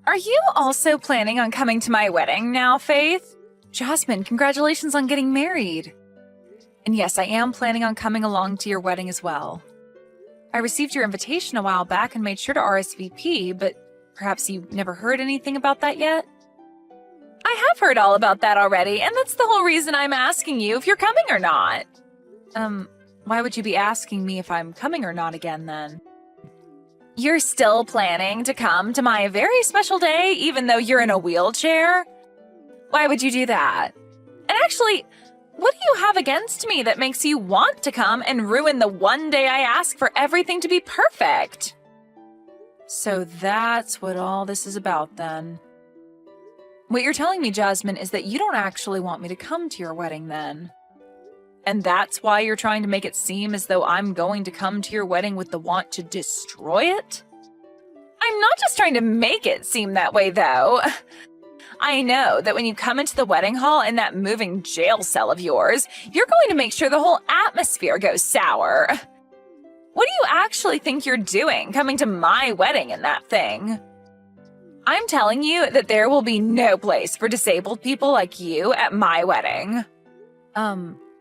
Are you also planning on coming to my wedding now, Faith? Jasmine, congratulations on getting married. And yes, I am planning on coming along to your wedding as well. I received your invitation a while back and made sure to RSVP, but perhaps you never heard anything about that yet? I have heard all about that already, and that's the whole reason I'm asking you if you're coming or not. Why would you be asking me if I'm coming or not again then? You're still planning to come to my very special day even though you're in a wheelchair? Why would you do that? And actually, what do you have against me that makes you want to come and ruin the one day I ask for everything to be perfect? So that's what all this is about then. What you're telling me, Jasmine, is that you don't actually want me to come to your wedding then. And that's why you're trying to make it seem as though I'm going to come to your wedding with the want to destroy it? I'm not just trying to make it seem that way, though. I know that when you come into the wedding hall in that moving jail cell of yours, you're going to make sure the whole atmosphere goes sour. What do you actually think you're doing coming to my wedding in that thing? I'm telling you that there will be no place for disabled people like you at my wedding.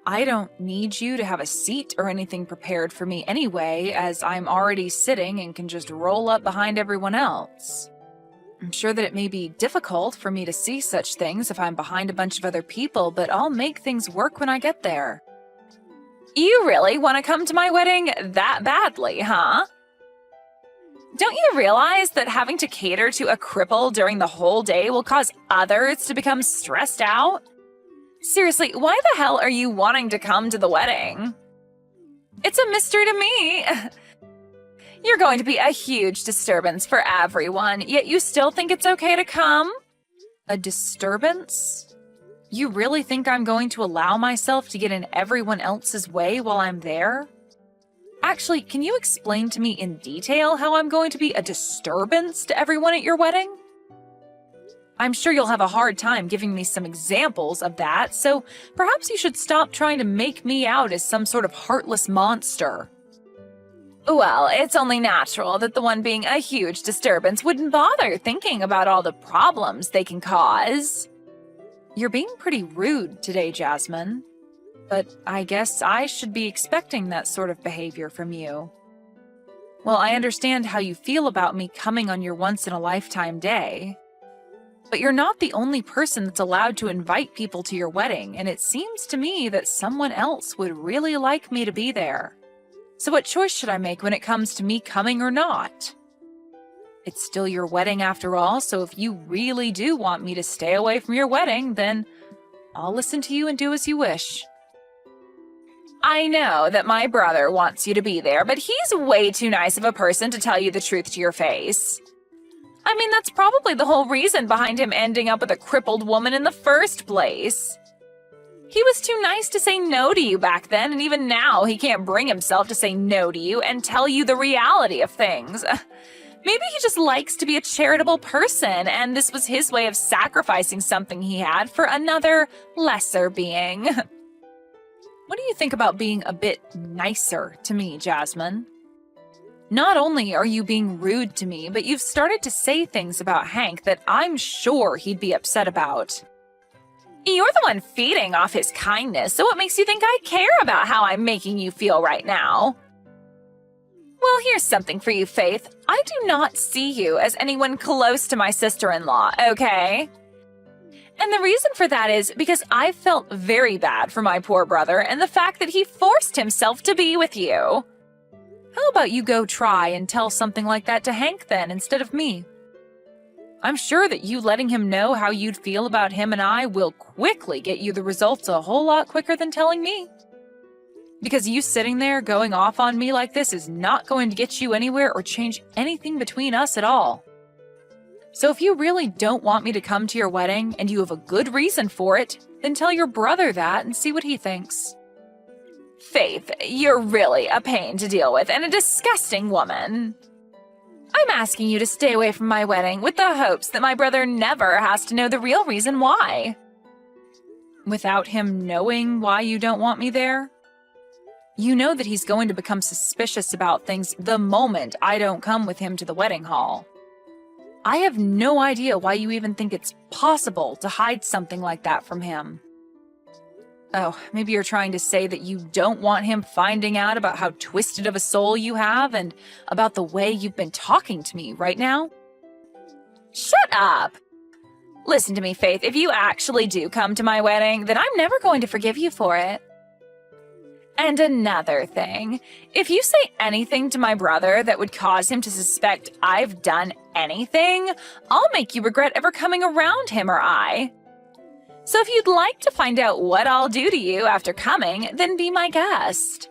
I don't need you to have a seat or anything prepared for me anyway, as I'm already sitting and can just roll up behind everyone else. I'm sure that it may be difficult for me to see such things if I'm behind a bunch of other people, but I'll make things work when I get there. You really want to come to my wedding that badly, huh? Don't you realize that having to cater to a cripple during the whole day will cause others to become stressed out? Seriously, why the hell are you wanting to come to the wedding? It's a mystery to me. You're going to be a huge disturbance for everyone, yet you still think it's okay to come? A disturbance? You really think I'm going to allow myself to get in everyone else's way while I'm there? Actually, can you explain to me in detail how I'm going to be a disturbance to everyone at your wedding? I'm sure you'll have a hard time giving me some examples of that, so perhaps you should stop trying to make me out as some sort of heartless monster. Well, it's only natural that the one being a huge disturbance wouldn't bother thinking about all the problems they can cause. You're being pretty rude today, Jasmine. But I guess I should be expecting that sort of behavior from you. Well, I understand how you feel about me coming on your once-in-a-lifetime day. But you're not the only person that's allowed to invite people to your wedding, and it seems to me that someone else would really like me to be there. So what choice should I make when it comes to me coming or not? It's still your wedding after all, so if you really do want me to stay away from your wedding, then I'll listen to you and do as you wish. I know that my brother wants you to be there, but he's way too nice of a person to tell you the truth to your face. I mean, that's probably the whole reason behind him ending up with a crippled woman in the first place. He was too nice to say no to you back then, and even now he can't bring himself to say no to you and tell you the reality of things. Maybe he just likes to be a charitable person, and this was his way of sacrificing something he had for another, lesser being. What do you think about being a bit nicer to me, Jasmine? Not only are you being rude to me, but you've started to say things about Hank that I'm sure he'd be upset about. You're the one feeding off his kindness, so what makes you think I care about how I'm making you feel right now? Well, here's something for you, Faith. I do not see you as anyone close to my sister-in-law, okay? And the reason for that is because I felt very bad for my poor brother and the fact that he forced himself to be with you. How about you go try and tell something like that to Hank then, instead of me? I'm sure that you letting him know how you'd feel about him and I will quickly get you the results a whole lot quicker than telling me. Because you sitting there going off on me like this is not going to get you anywhere or change anything between us at all. So if you really don't want me to come to your wedding and you have a good reason for it, then tell your brother that and see what he thinks. Faith, you're really a pain to deal with and a disgusting woman. I'm asking you to stay away from my wedding with the hopes that my brother never has to know the real reason why. Without him knowing why you don't want me there? You know that he's going to become suspicious about things the moment I don't come with him to the wedding hall. I have no idea why you even think it's possible to hide something like that from him. Oh, maybe you're trying to say that you don't want him finding out about how twisted of a soul you have and about the way you've been talking to me right now? Shut up! Listen to me, Faith, if you actually do come to my wedding, then I'm never going to forgive you for it. And another thing, if you say anything to my brother that would cause him to suspect I've done anything, I'll make you regret ever coming around him or I. So if you'd like to find out what I'll do to you after coming, then be my guest.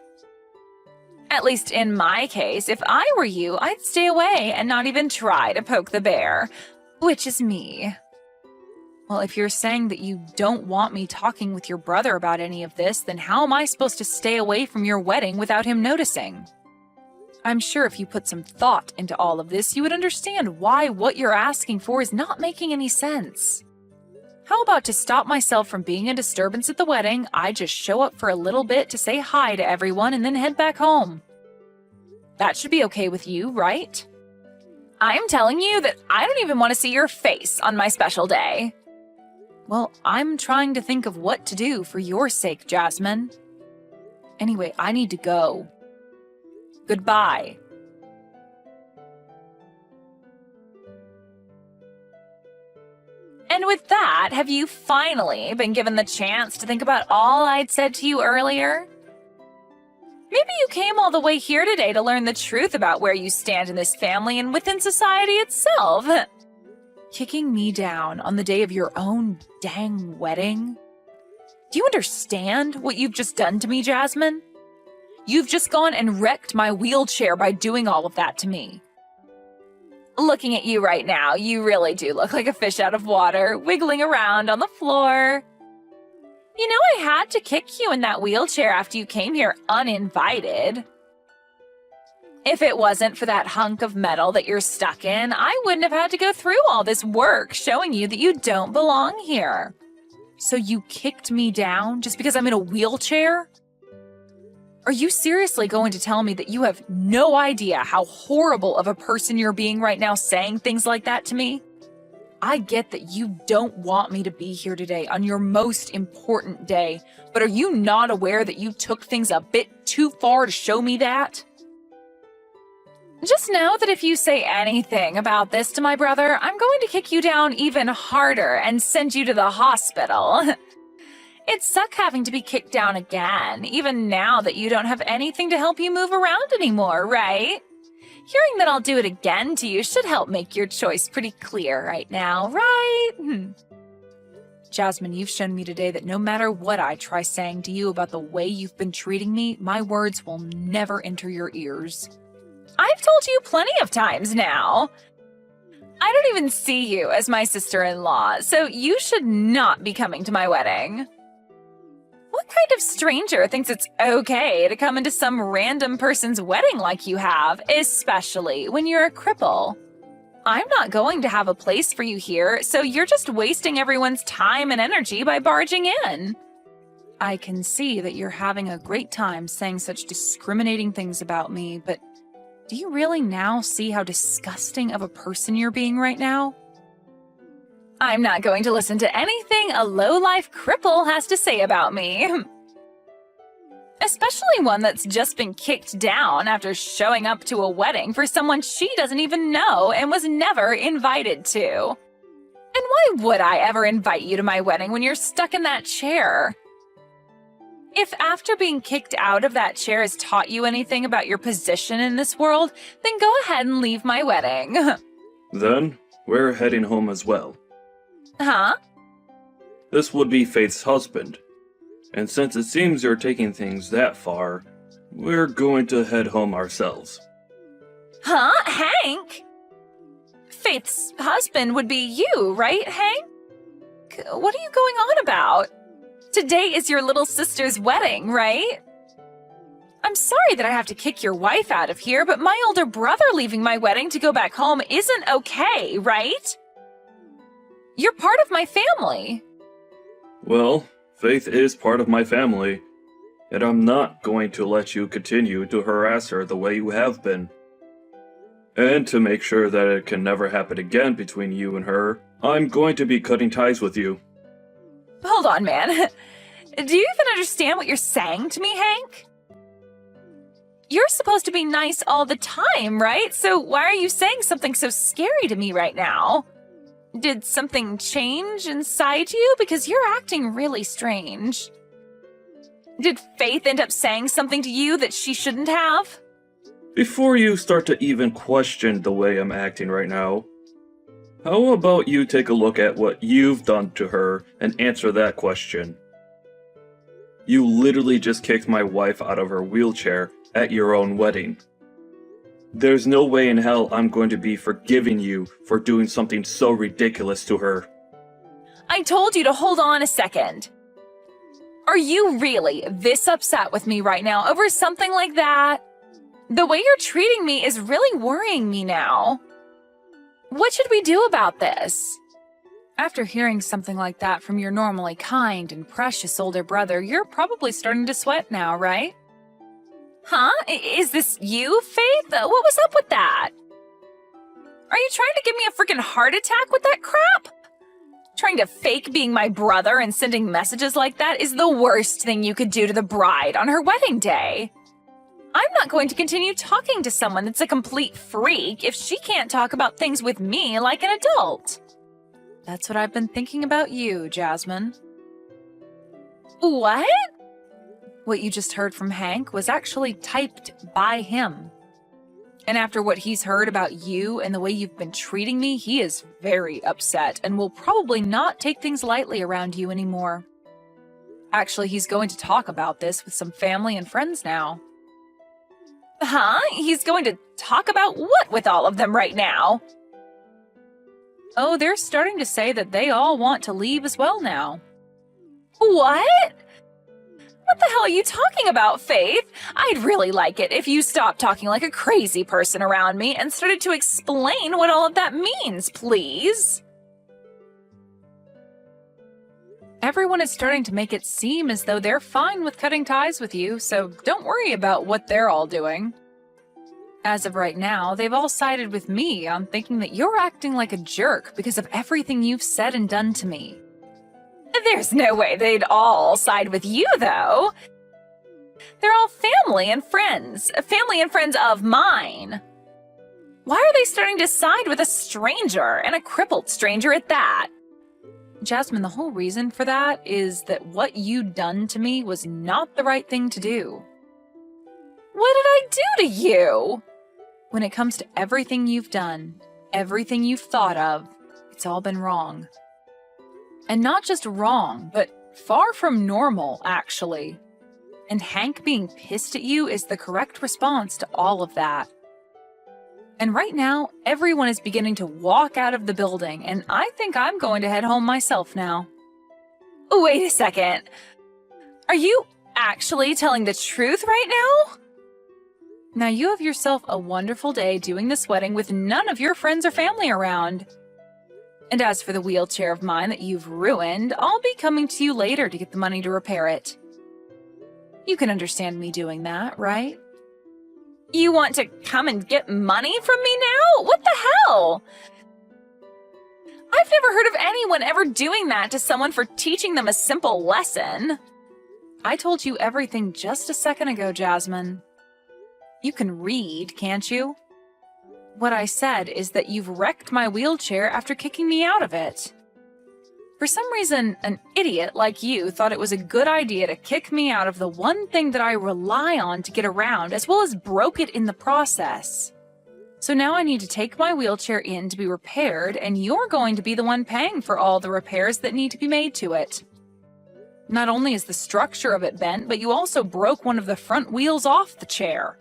At least in my case, if I were you, I'd stay away and not even try to poke the bear, which is me. Well, if you're saying that you don't want me talking with your brother about any of this, then how am I supposed to stay away from your wedding without him noticing? I'm sure if you put some thought into all of this, you would understand why what you're asking for is not making any sense. How about to stop myself from being a disturbance at the wedding, I just show up for a little bit to say hi to everyone and then head back home? That should be okay with you, right? I'm telling you that I don't even want to see your face on my special day. Well, I'm trying to think of what to do for your sake, Jasmine. Anyway, I need to go. Goodbye. And with that, have you finally been given the chance to think about all I'd said to you earlier? Maybe you came all the way here today to learn the truth about where you stand in this family and within society itself. Kicking me down on the day of your own dang wedding? Do you understand what you've just done to me, Jasmine? You've just gone and wrecked my wheelchair by doing all of that to me. Looking at you right now, you really do look like a fish out of water, wiggling around on the floor. You know, I had to kick you in that wheelchair after you came here uninvited. If it wasn't for that hunk of metal that you're stuck in, I wouldn't have had to go through all this work showing you that you don't belong here. So you kicked me down just because I'm in a wheelchair? Are you seriously going to tell me that you have no idea how horrible of a person you're being right now saying things like that to me? I get that you don't want me to be here today on your most important day, but are you not aware that you took things a bit too far to show me that? Just know that if you say anything about this to my brother, I'm going to kick you down even harder and send you to the hospital. It'd suck having to be kicked down again, even now that you don't have anything to help you move around anymore, right? Hearing that I'll do it again to you should help make your choice pretty clear right now, right? Jasmine, you've shown me today that no matter what I try saying to you about the way you've been treating me, my words will never enter your ears. I've told you plenty of times now. I don't even see you as my sister-in-law, so you should not be coming to my wedding. What kind of stranger thinks it's okay to come into some random person's wedding like you have, especially when you're a cripple? I'm not going to have a place for you here, so you're just wasting everyone's time and energy by barging in. I can see that you're having a great time saying such discriminating things about me, but do you really now see how disgusting of a person you're being right now? I'm not going to listen to anything a low-life cripple has to say about me. Especially one that's just been kicked down after showing up to a wedding for someone she doesn't even know and was never invited to. And why would I ever invite you to my wedding when you're stuck in that chair? If after being kicked out of that chair has taught you anything about your position in this world, then go ahead and leave my wedding. Then, we're heading home as well. Huh? This would be Faith's husband. And since it seems you're taking things that far, we're going to head home ourselves. Huh? Hank? Faith's husband would be you, right, Hank? What are you going on about? Today is your little sister's wedding, right? I'm sorry that I have to kick your wife out of here, but my older brother leaving my wedding to go back home isn't okay, right? You're part of my family. Well, Faith is part of my family, and I'm not going to let you continue to harass her the way you have been. And to make sure that it can never happen again between you and her, I'm going to be cutting ties with you. Hold on, man. Do you even understand what you're saying to me, Hank? You're supposed to be nice all the time, right? So why are you saying something so scary to me right now? Did something change inside you? Because you're acting really strange. Did Faith end up saying something to you that she shouldn't have? Before you start to even question the way I'm acting right now, how about you take a look at what you've done to her and answer that question? You literally just kicked my wife out of her wheelchair at your own wedding. There's no way in hell I'm going to be forgiving you for doing something so ridiculous to her. I told you to hold on a second. Are you really this upset with me right now over something like that? The way you're treating me is really worrying me now. What should we do about this? After hearing something like that from your normally kind and precious older brother, you're probably starting to sweat now, right? Huh? Is this you, Faith? What was up with that? Are you trying to give me a freaking heart attack with that crap? Trying to fake being my brother and sending messages like that is the worst thing you could do to the bride on her wedding day. I'm not going to continue talking to someone that's a complete freak if she can't talk about things with me like an adult. That's what I've been thinking about you, Jasmine. What? What you just heard from Hank was actually typed by him. And after what he's heard about you and the way you've been treating me, he is very upset and will probably not take things lightly around you anymore. Actually, he's going to talk about this with some family and friends now. Huh? He's going to talk about what with all of them right now? Oh, they're starting to say that they all want to leave as well now. What? What the hell are you talking about, Faith? I'd really like it if you stopped talking like a crazy person around me and started to explain what all of that means, please. Everyone is starting to make it seem as though they're fine with cutting ties with you, so don't worry about what they're all doing. As of right now, they've all sided with me on thinking that you're acting like a jerk because of everything you've said and done to me. There's no way they'd all side with you, though. They're all family and friends of mine. Why are they starting to side with a stranger, and a crippled stranger at that? Jasmine, the whole reason for that is that what you'd done to me was not the right thing to do. What did I do to you? When it comes to everything you've done, everything you've thought of, it's all been wrong. And not just wrong, but far from normal, actually. And Hank being pissed at you is the correct response to all of that. And right now, everyone is beginning to walk out of the building, and I think I'm going to head home myself now. Wait a second. Are you actually telling the truth right now? Now you have yourself a wonderful day doing this wedding with none of your friends or family around. And as for the wheelchair of mine that you've ruined, I'll be coming to you later to get the money to repair it. You can understand me doing that, right? You want to come and get money from me now? What the hell? I've never heard of anyone ever doing that to someone for teaching them a simple lesson. I told you everything just a second ago, Jasmine. You can read, can't you? What I said is that you've wrecked my wheelchair after kicking me out of it. For some reason, an idiot like you thought it was a good idea to kick me out of the one thing that I rely on to get around, as well as broke it in the process. So now I need to take my wheelchair in to be repaired, and you're going to be the one paying for all the repairs that need to be made to it. Not only is the structure of it bent, but you also broke one of the front wheels off the chair.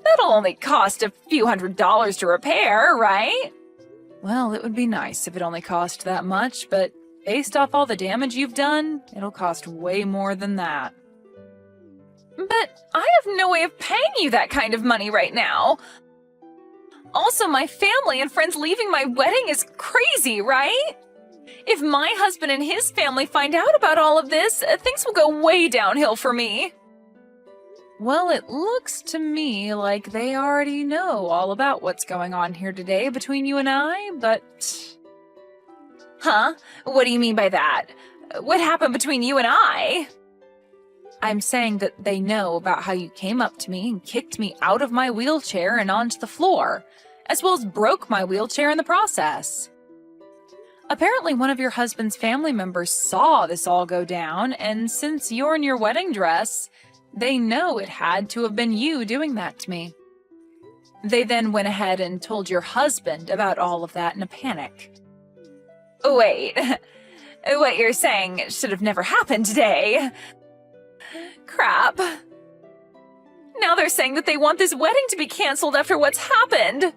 That'll only cost a few $100s to repair, right? Well, it would be nice if it only cost that much, but based off all the damage you've done, it'll cost way more than that. But I have no way of paying you that kind of money right now. Also, my family and friends leaving my wedding is crazy, right? If my husband and his family find out about all of this, things will go way downhill for me. Well, it looks to me like they already know all about what's going on here today between you and I, but... Huh? What do you mean by that? What happened between you and I? I'm saying that they know about how you came up to me and kicked me out of my wheelchair and onto the floor, as well as broke my wheelchair in the process. Apparently, one of your husband's family members saw this all go down, and since you're in your wedding dress, they know it had to have been you doing that to me. They then went ahead and told your husband about all of that in a panic. Wait, what you're saying should have never happened today. Crap. Now they're saying that they want this wedding to be canceled after what's happened.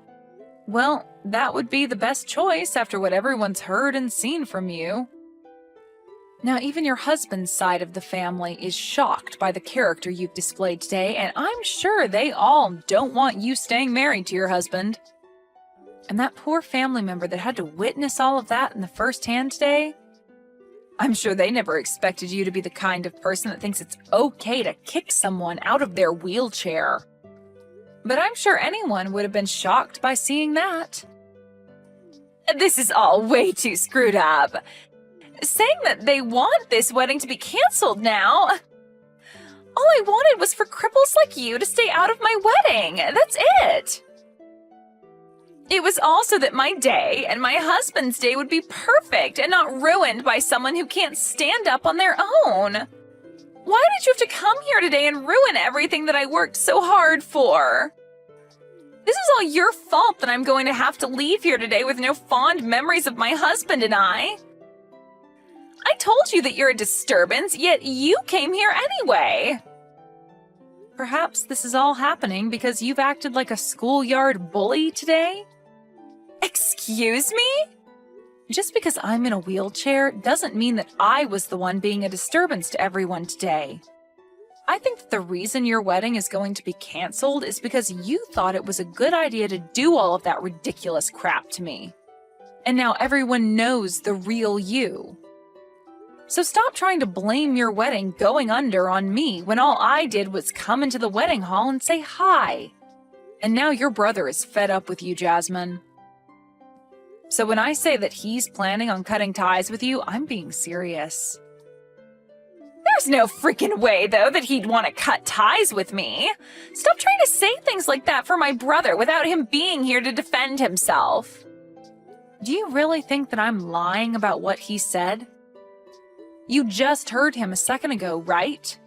Well, that would be the best choice after what everyone's heard and seen from you. Now, even your husband's side of the family is shocked by the character you've displayed today, and I'm sure they all don't want you staying married to your husband. And that poor family member that had to witness all of that in the first hand today, I'm sure they never expected you to be the kind of person that thinks it's okay to kick someone out of their wheelchair. But I'm sure anyone would have been shocked by seeing that. This is all way too screwed up. Saying that they want this wedding to be canceled now. All I wanted was for cripples like you to stay out of my wedding. That's it. It was also that my day and my husband's day would be perfect and not ruined by someone who can't stand up on their own. Why did you have to come here today and ruin everything that I worked so hard for? This is all your fault that I'm going to have to leave here today with no fond memories of my husband and I told you that you're a disturbance, yet you came here anyway. Perhaps this is all happening because you've acted like a schoolyard bully today? Excuse me? Just because I'm in a wheelchair doesn't mean that I was the one being a disturbance to everyone today. I think that the reason your wedding is going to be canceled is because you thought it was a good idea to do all of that ridiculous crap to me. And now everyone knows the real you. So stop trying to blame your wedding going under on me when all I did was come into the wedding hall and say hi. And now your brother is fed up with you, Jasmine. So when I say that he's planning on cutting ties with you, I'm being serious. There's no freaking way, though, that he'd want to cut ties with me. Stop trying to say things like that for my brother without him being here to defend himself. Do you really think that I'm lying about what he said? You just heard him a second ago, right?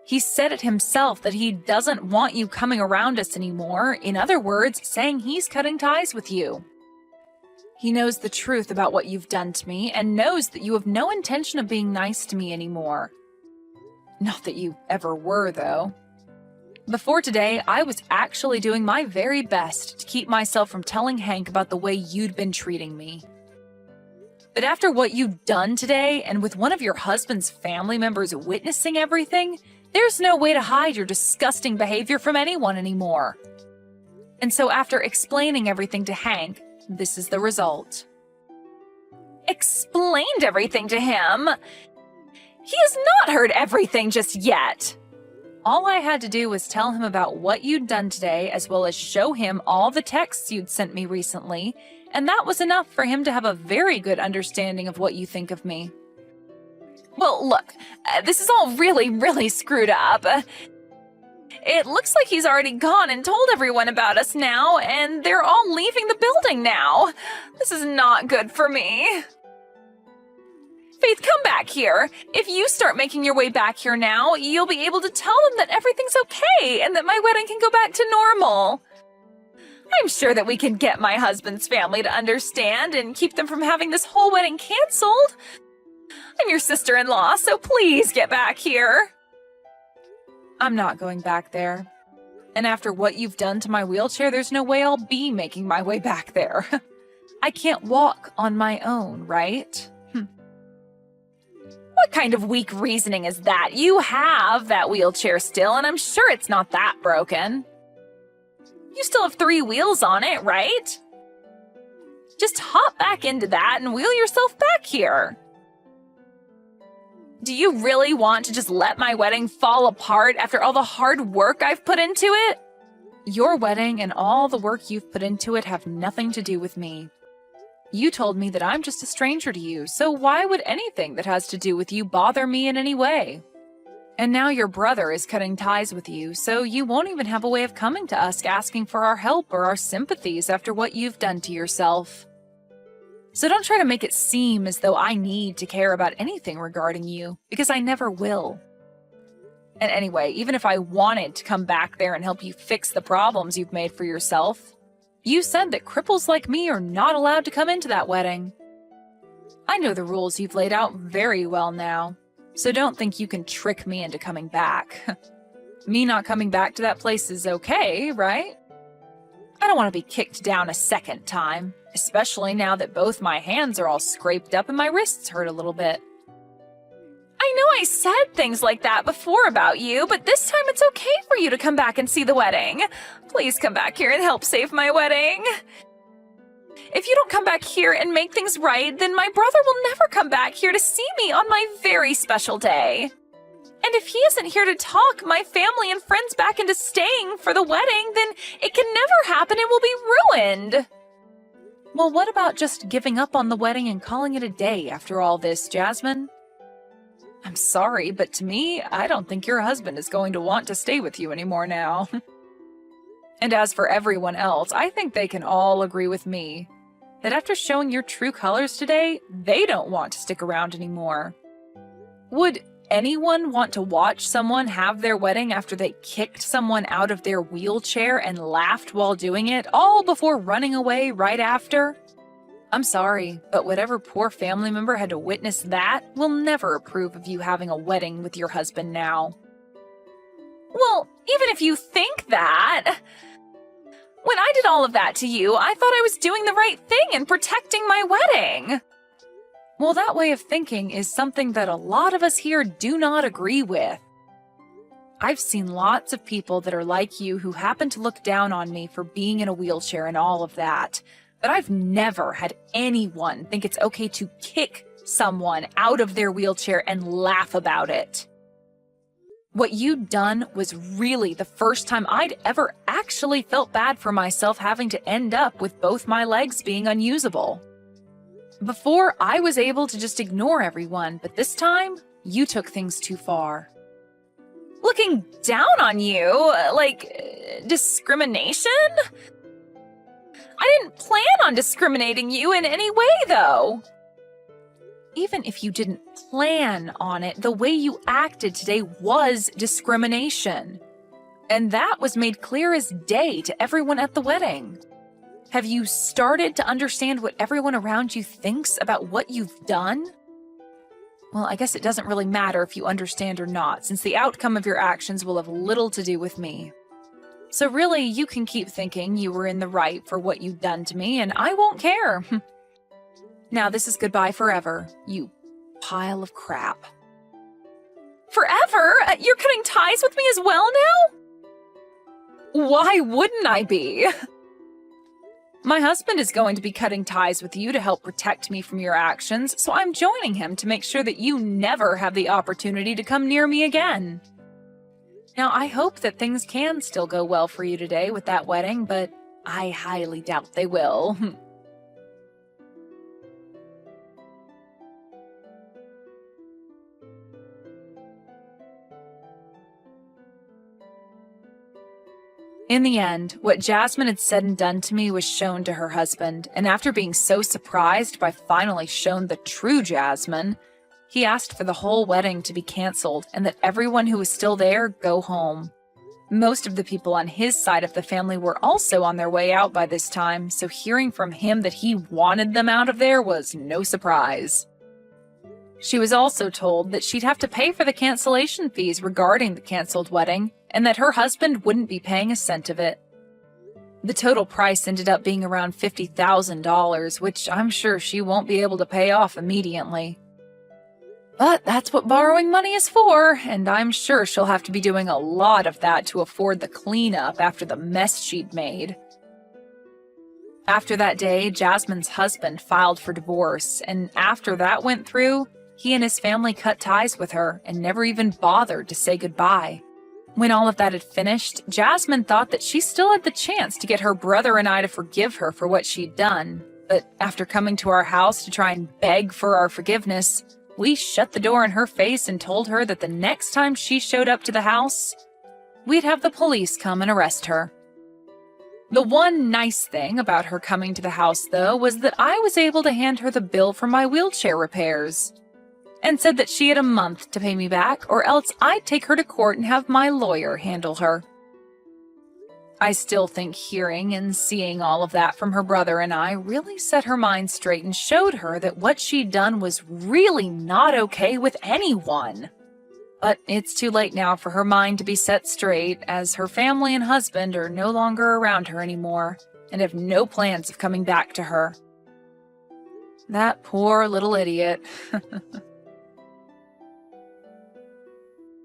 He said it himself that he doesn't want you coming around us anymore. In other words, saying he's cutting ties with you. He knows the truth about what you've done to me and knows that you have no intention of being nice to me anymore. Not that you ever were, though. Before today, I was actually doing my very best to keep myself from telling Hank about the way you'd been treating me. But after what you've done today, and with one of your husband's family members witnessing everything, there's no way to hide your disgusting behavior from anyone anymore. And so after explaining everything to Hank, this is the result. Explained everything to him? He has not heard everything just yet. All I had to do was tell him about what you'd done today, as well as show him all the texts you'd sent me recently, and that was enough for him to have a very good understanding of what you think of me. Well, look, this is all really screwed up. It looks like he's already gone and told everyone about us now, and they're all leaving the building now. This is not good for me. Faith, come back here. If you start making your way back here now, you'll be able to tell them that everything's okay and that my wedding can go back to normal. I'm sure that we can get my husband's family to understand and keep them from having this whole wedding canceled. I'm your sister-in-law, so please get back here. I'm not going back there. And after what you've done to my wheelchair, there's no way I'll be making my way back there. I can't walk on my own, right? What kind of weak reasoning is that? You have that wheelchair still, and I'm sure it's not that broken. You still have 3 wheels on it, right? Just hop back into that and wheel yourself back here. Do you really want to just let my wedding fall apart after all the hard work I've put into it? Your wedding and all the work you've put into it have nothing to do with me. You told me that I'm just a stranger to you, so why would anything that has to do with you bother me in any way? And now your brother is cutting ties with you, so you won't even have a way of coming to us asking for our help or our sympathies after what you've done to yourself. So don't try to make it seem as though I need to care about anything regarding you, because I never will. And anyway, even if I wanted to come back there and help you fix the problems you've made for yourself, you said that cripples like me are not allowed to come into that wedding. I know the rules you've laid out very well now, so don't think you can trick me into coming back. Me not coming back to that place is okay, right? I don't want to be kicked down a second time, especially now that both my hands are all scraped up and my wrists hurt a little bit. I know I said things like that before about you, but this time it's okay for you to come back and see the wedding. Please come back here and help save my wedding. If you don't come back here and make things right, then my brother will never come back here to see me on my very special day. And if he isn't here to talk my family and friends back into staying for the wedding, then it can never happen and will be ruined. Well, what about just giving up on the wedding and calling it a day after all this, Jasmine? I'm sorry, but to me, I don't think your husband is going to want to stay with you anymore now. And as for everyone else, I think they can all agree with me that after showing your true colors today, they don't want to stick around anymore. Would anyone want to watch someone have their wedding after they kicked someone out of their wheelchair and laughed while doing it, all before running away right after? I'm sorry, but whatever poor family member had to witness that will never approve of you having a wedding with your husband now. Well, even if you think that, when I did all of that to you, I thought I was doing the right thing and protecting my wedding. Well, that way of thinking is something that a lot of us here do not agree with. I've seen lots of people that are like you who happen to look down on me for being in a wheelchair and all of that, but I've never had anyone think it's okay to kick someone out of their wheelchair and laugh about it. What you'd done was really the first time I'd ever actually felt bad for myself having to end up with both my legs being unusable. Before, I was able to just ignore everyone, but this time, you took things too far. Looking down on you? Like, discrimination? I didn't plan on discriminating you in any way, though. Even if you didn't plan on it, the way you acted today was discrimination. And that was made clear as day to everyone at the wedding. Have you started to understand what everyone around you thinks about what you've done? Well, I guess it doesn't really matter if you understand or not, since the outcome of your actions will have little to do with me. So really, you can keep thinking you were in the right for what you've done to me, and I won't care. Now this is goodbye forever, you pile of crap. Forever? You're cutting ties with me as well now? Why wouldn't I be? My husband is going to be cutting ties with you to help protect me from your actions, so I'm joining him to make sure that you never have the opportunity to come near me again. Now, I hope that things can still go well for you today with that wedding, but I highly doubt they will. In the end, what Jasmine had said and done to me was shown to her husband, and after being so surprised by finally shown the true Jasmine, he asked for the whole wedding to be canceled and that everyone who was still there go home. Most of the people on his side of the family were also on their way out by this time, so hearing from him that he wanted them out of there was no surprise. She was also told that she'd have to pay for the cancellation fees regarding the canceled wedding, and that her husband wouldn't be paying a cent of it. The total price ended up being around $50,000, which I'm sure she won't be able to pay off immediately. But that's what borrowing money is for, and I'm sure she'll have to be doing a lot of that to afford the cleanup after the mess she'd made. After that day, Jasmine's husband filed for divorce, and after that went through, he and his family cut ties with her and never even bothered to say goodbye. When all of that had finished, Jasmine thought that she still had the chance to get her brother and I to forgive her for what she'd done. But after coming to our house to try and beg for our forgiveness, we shut the door in her face and told her that the next time she showed up to the house, we'd have the police come and arrest her. The one nice thing about her coming to the house, though, was that I was able to hand her the bill for my wheelchair repairs, and said that she had a month to pay me back, or else I'd take her to court and have my lawyer handle her. I still think hearing and seeing all of that from her brother and I really set her mind straight and showed her that what she'd done was really not okay with anyone. But it's too late now for her mind to be set straight, as her family and husband are no longer around her anymore and have no plans of coming back to her. That poor little idiot.